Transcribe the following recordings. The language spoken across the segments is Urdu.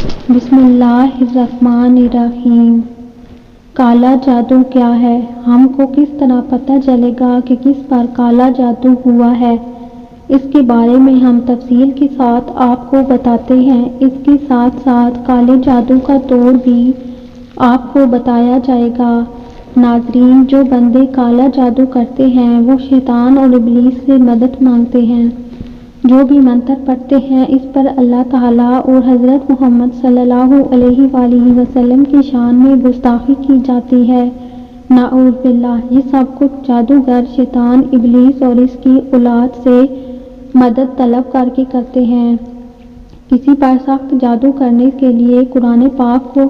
بسم اللہ الرحمن الرحیم۔ کالا جادو کیا ہے؟ ہم کو کس طرح پتہ چلے گا کہ کس پر کالا جادو ہوا ہے؟ اس کے بارے میں ہم تفصیل کے ساتھ آپ کو بتاتے ہیں۔ اس کے ساتھ ساتھ کالے جادو کا توڑ بھی آپ کو بتایا جائے گا۔ ناظرین، جو بندے کالا جادو کرتے ہیں وہ شیطان اور ابلیس سے مدد مانگتے ہیں۔ جو بھی منتر پڑھتے ہیں اس پر اللہ تعالیٰ اور حضرت محمد صلی اللہ علیہ وآلہ وسلم کی شان میں گستاخی کی جاتی ہے۔ نعوذ باللہ، یہ سب کچھ جادوگر شیطان ابلیس اور اس کی اولاد سے مدد طلب کر کے کرتے ہیں۔ کسی پر سخت جادو کرنے کے لیے قرآن پاک کو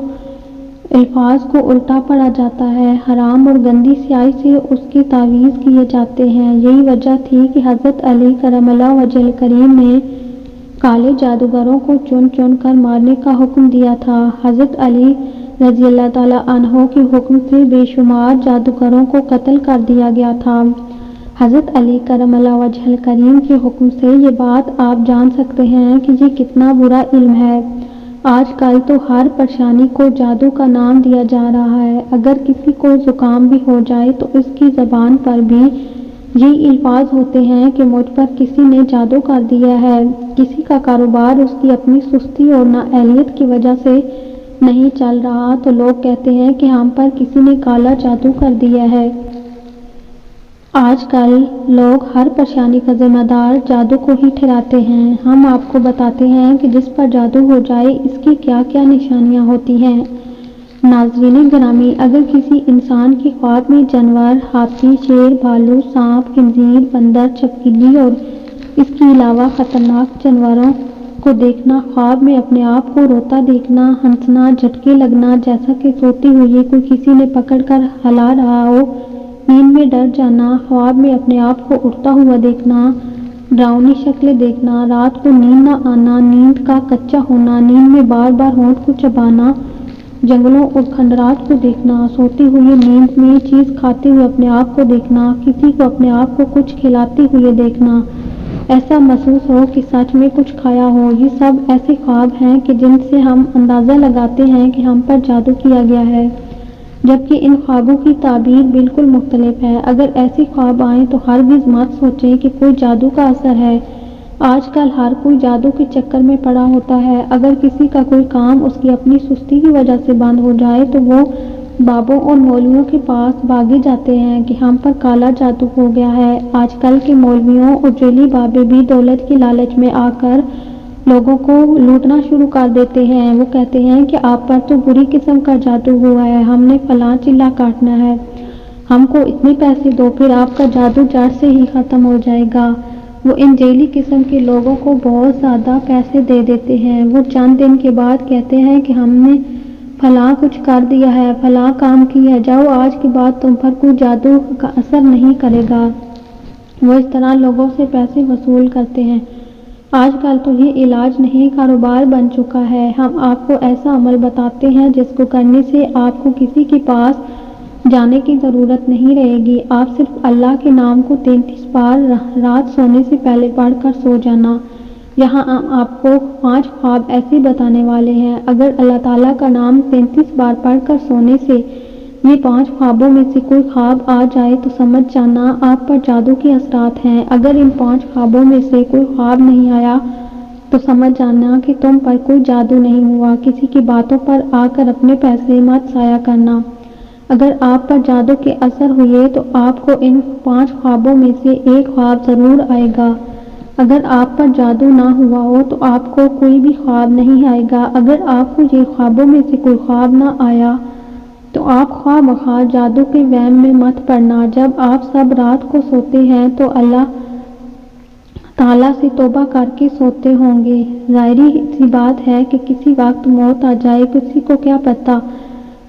الفاظ کو الٹا پڑھا جاتا ہے، حرام اور گندی سیاہی سے اس کے تعویذ کیے جاتے ہیں۔ یہی وجہ تھی کہ حضرت علی کرم اللہ وجہ الکریم نے کالے جادوگروں کو چن چن کر مارنے کا حکم دیا تھا۔ حضرت علی رضی اللہ تعالیٰ عنہ کے حکم سے بے شمار جادوگروں کو قتل کر دیا گیا تھا۔ حضرت علی کرم اللہ وجہ الکریم کے حکم سے یہ بات آپ جان سکتے ہیں کہ یہ کتنا برا علم ہے۔ آج کل تو ہر پریشانی کو جادو کا نام دیا جا رہا ہے۔ اگر کسی کو زکام بھی ہو جائے تو اس کی زبان پر بھی یہی الفاظ ہوتے ہیں کہ مجھ پر کسی نے جادو کر دیا ہے۔ کسی کا کاروبار اس کی اپنی سستی اور نااہلیت کی وجہ سے نہیں چل رہا تو لوگ کہتے ہیں کہ ہم پر کسی نے کالا جادو کر دیا ہے۔ آج کل لوگ ہر پریشانی کا ذمہ دار جادو کو ہی ٹھہراتے ہیں۔ ہم آپ کو بتاتے ہیں کہ جس پر جادو ہو جائے اس کی کیا کیا نشانیاں ہوتی ہیں۔ ناظرین گرامی، اگر کسی انسان کے خواب میں جانور، ہاتھی، شیر، بھالو، سانپ، خنزیر، بندر، چھپکلی اور اس کے علاوہ خطرناک جانوروں کو دیکھنا، خواب میں اپنے آپ کو روتا دیکھنا، ہنسنا، جھٹکے لگنا جیسا کہ سوتے ہوئے کوئی کسی نے پکڑ کر ہلا رہا ہو، نیند میں ڈر جانا، خواب میں اپنے آپ کو اڑتا ہوا دیکھنا، ڈراؤنی شکلیں دیکھنا، رات کو نیند نہ آنا، نیند کا کچا ہونا، نیند میں بار بار ہونٹ کو چبانا، جنگلوں اور کھنڈرات کو دیکھنا، سوتے ہوئے نیند میں چیز کھاتے ہوئے اپنے آپ کو دیکھنا، کسی کو اپنے آپ کو کچھ کھلاتے ہوئے دیکھنا، ایسا محسوس ہو کہ سچ میں کچھ کھایا ہو، یہ سب ایسے خواب ہیں کہ جن سے ہم اندازہ لگاتے ہیں کہ ہم پر جادو کیا گیا ہے، جبکہ ان خوابوں کی تعبیر بالکل مختلف ہے۔ اگر ایسے خواب آئیں تو ہرگز مت سوچیں کہ کوئی جادو کا اثر ہے۔ آج کل ہر کوئی جادو کے چکر میں پڑا ہوتا ہے۔ اگر کسی کا کوئی کام اس کی اپنی سستی کی وجہ سے بند ہو جائے تو وہ بابوں اور مولویوں کے پاس بھاگے جاتے ہیں کہ ہم پر کالا جادو ہو گیا ہے۔ آج کل کے مولویوں اور جعلی بابے بھی دولت کی لالچ میں آ کر لوگوں کو لوٹنا شروع کر دیتے ہیں۔ وہ کہتے ہیں کہ آپ پر تو بری قسم کا جادو ہوا ہے، ہم نے فلاں چلا کاٹنا ہے، ہم کو اتنے پیسے دو پھر آپ کا جادو جڑ سے ہی ختم ہو جائے گا۔ وہ ان جعلی قسم کے لوگوں کو بہت زیادہ پیسے دے دیتے ہیں۔ وہ چند دن کے بعد کہتے ہیں کہ ہم نے فلاں کچھ کر دیا ہے، فلاں کام کیا، جاؤ آج کے بعد تم پر کوئی جادو کا اثر نہیں کرے گا۔ وہ اس طرح لوگوں سے پیسے وصول کرتے ہیں۔ آج کل تو یہ علاج نہیں کاروبار بن چکا ہے۔ ہم آپ کو ایسا عمل بتاتے ہیں جس کو کرنے سے آپ کو کسی کے پاس جانے کی ضرورت نہیں رہے گی۔ آپ صرف اللہ کے نام کو 33 بار رات سونے سے پہلے پڑھ کر سو جانا۔ یہاں آپ کو 5 خواب ایسے بتانے والے ہیں۔ اگر اللہ تعالیٰ کا نام 33 بار پڑھ کر سونے سے یہ 5 خوابوں میں سے کوئی خواب آ جائے تو سمجھ جانا آپ پر جادو کے اثرات ہیں۔ اگر ان 5 خوابوں میں سے کوئی خواب نہیں آیا تو سمجھ جانا کہ تم پر کوئی جادو نہیں ہوا۔ کسی کی باتوں پر آ کر اپنے پیسے مت ضائع کرنا۔ اگر آپ پر جادو کے اثر ہوئے تو آپ کو ان 5 خوابوں میں سے ایک خواب ضرور آئے گا۔ اگر آپ پر جادو نہ ہوا ہو تو آپ کو کوئی بھی خواب نہیں آئے گا۔ اگر آپ کو یہ خوابوں میں سے کوئی خواب نہ آیا تو آپ خواہ مخواہ جادو کے وہم میں مت پڑنا۔ جب آپ سب رات کو سوتے ہیں تو اللہ تعالیٰ سے توبہ کر کے سوتے ہوں گے۔ ظاہری سی بات ہے کہ کسی وقت موت آ جائے، کسی کو کیا پتہ۔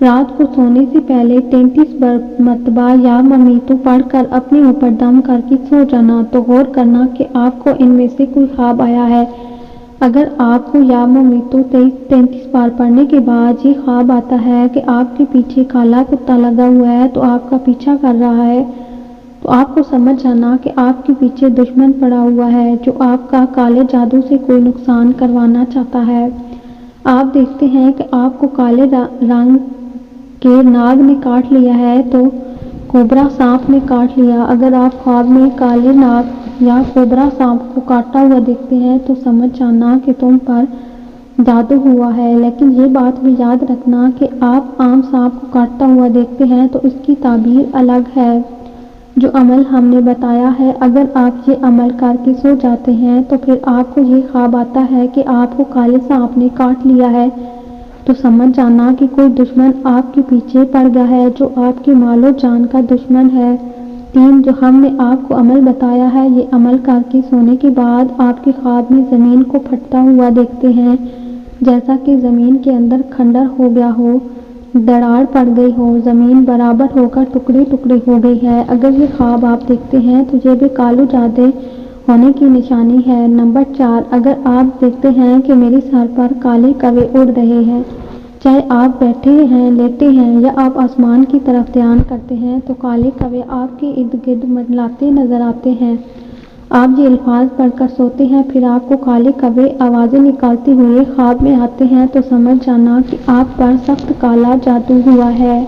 رات کو سونے سے پہلے 33 مرتبہ یا ممیتو پڑھ کر اپنے اوپر دم کر کے سو جانا تو غور کرنا کہ آپ کو ان میں سے کوئی خواب آیا ہے۔ اگر آپ کو یا ممیتو 33 بار پڑھنے کے بعد یہ خواب آتا ہے کہ آپ کے پیچھے کالا کتا لگا ہوا ہے تو آپ کا پیچھا کر رہا ہے تو آپ کو سمجھ جانا کہ آپ کے پیچھے دشمن پڑا ہوا ہے جو آپ کا کالے جادو سے کوئی نقصان کروانا چاہتا ہے۔ آپ دیکھتے ہیں کہ آپ کو کالے رنگ کے ناگ نے کاٹ لیا ہے تو کوبرا سانپ نے کاٹ لیا۔ اگر آپ خواب میں کالے ناگ یا کوبرا سانپ کو کاٹتا ہوا دیکھتے ہیں تو سمجھ جانا کہ تم پر جادو ہوا ہے، لیکن یہ بات بھی یاد رکھنا کہ آپ عام سانپ کو کاٹتا ہوا دیکھتے ہیں تو اس کی تعبیر الگ ہے۔ جو عمل ہم نے بتایا ہے، اگر آپ یہ عمل کر کے سو جاتے ہیں تو پھر آپ کو یہ خواب آتا ہے کہ آپ کو کالے سانپ نے کاٹ لیا ہے تو سمجھ جانا کہ کوئی دشمن آپ کے پیچھے پڑ گیا ہے جو آپ کے مال و جان کا دشمن ہے۔ 3 جو ہم نے آپ کو عمل بتایا ہے، یہ عمل کر کے سونے کے بعد آپ کے خواب میں زمین کو پھٹتا ہوا دیکھتے ہیں، جیسا کہ زمین کے اندر کھنڈر ہو گیا ہو، دراڑ پڑ گئی ہو، زمین برابر ہو کر ٹکڑے ٹکڑے ہو گئی ہے۔ اگر یہ خواب آپ دیکھتے ہیں تو یہ بھی کالو جادو ہونے کی نشانی ہے۔ نمبر 4، اگر آپ دیکھتے ہیں کہ میرے سر پر کالے کوے اڑ رہے ہیں، چاہے آپ بیٹھے ہیں، لیٹے ہیں یا آپ آسمان کی طرف دھیان کرتے ہیں تو کالے کوے آپ کے ارد گرد منڈلاتے نظر آتے ہیں۔ آپ یہ الفاظ پڑھ کر سوتے ہیں، پھر آپ کو کالے کوے آوازیں نکالتے ہوئے خواب میں آتے ہیں تو سمجھ جانا کہ آپ پر سخت کالا جادو ہوا ہے۔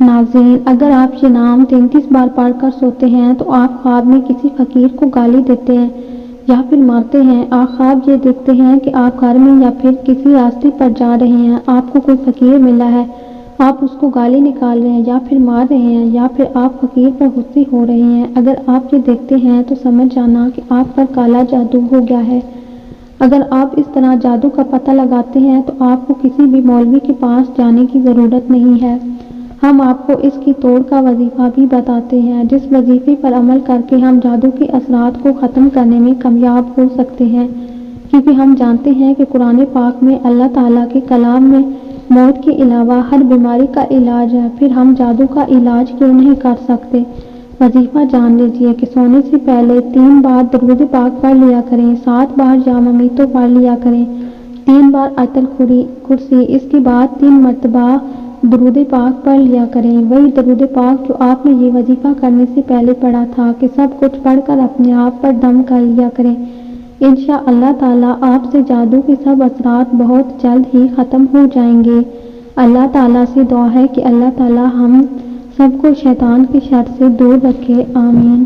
ناظرین، اگر آپ یہ نام 33 بار پڑھ کر سوتے ہیں تو آپ خواب میں کسی فقیر کو گالی دیتے ہیں یا پھر مارتے ہیں۔ آپ خواب یہ دیکھتے ہیں کہ آپ گھر میں یا پھر کسی راستے پر جا رہے ہیں، آپ کو کوئی فقیر ملا ہے، آپ اس کو گالی نکال رہے ہیں یا پھر مار رہے ہیں یا پھر آپ فقیر پر غصے ہو رہے ہیں۔ اگر آپ یہ دیکھتے ہیں تو سمجھ جانا کہ آپ پر کالا جادو ہو گیا ہے۔ اگر آپ اس طرح جادو کا پتہ لگاتے ہیں تو آپ کو کسی بھی مولوی کے پاس جانے کی ضرورت نہیں ہے۔ ہم آپ کو اس کی توڑ کا وظیفہ بھی بتاتے ہیں، جس وظیفے پر عمل کر کے ہم جادو کے اثرات کو ختم کرنے میں کامیاب ہو سکتے ہیں، کیونکہ ہم جانتے ہیں کہ قرآن پاک میں اللہ تعالیٰ کے کلام میں موت کے علاوہ ہر بیماری کا علاج ہے، پھر ہم جادو کا علاج کیوں نہیں کر سکتے؟ وظیفہ جان لیجیے کہ سونے سے پہلے 3 بار درود پاک پڑھ لیا کریں، 7 بار یا ممیتو پڑھ لیا کریں، 3 بار آیت الکرسی، اس کے بعد 3 مرتبہ درود پاک پڑھ لیا کریں، وہی درود پاک جو آپ نے یہ وظیفہ کرنے سے پہلے پڑھا تھا کہ سب کچھ پڑھ کر اپنے آپ پر دم کر لیا کریں۔ انشاءاللہ تعالیٰ آپ سے جادو کے سب اثرات بہت جلد ہی ختم ہو جائیں گے۔ اللہ تعالیٰ سے دعا ہے کہ اللہ تعالیٰ ہم سب کو شیطان کی شر سے دور رکھے، آمین۔